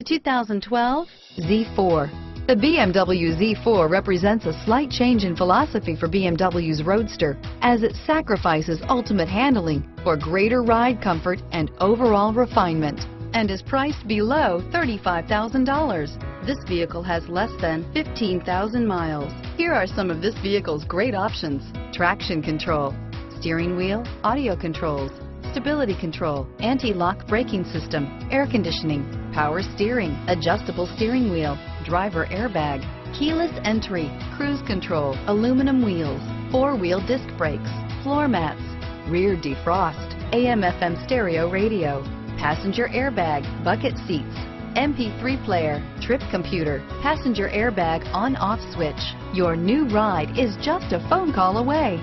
2012 Z4. The BMW Z4 represents a slight change in philosophy for BMW's Roadster, as it sacrifices ultimate handling for greater ride comfort and overall refinement, and is priced below $35,000. This vehicle has less than 15,000 miles. Here are some of this vehicle's great options: traction control, steering wheel audio controls, stability control, anti-lock braking system, air conditioning, power steering, adjustable steering wheel, driver airbag, keyless entry, cruise control, aluminum wheels, four-wheel disc brakes, floor mats, rear defrost, AM/FM stereo radio, passenger airbag, bucket seats, MP3 player, trip computer, passenger airbag on-off switch. Your new ride is just a phone call away.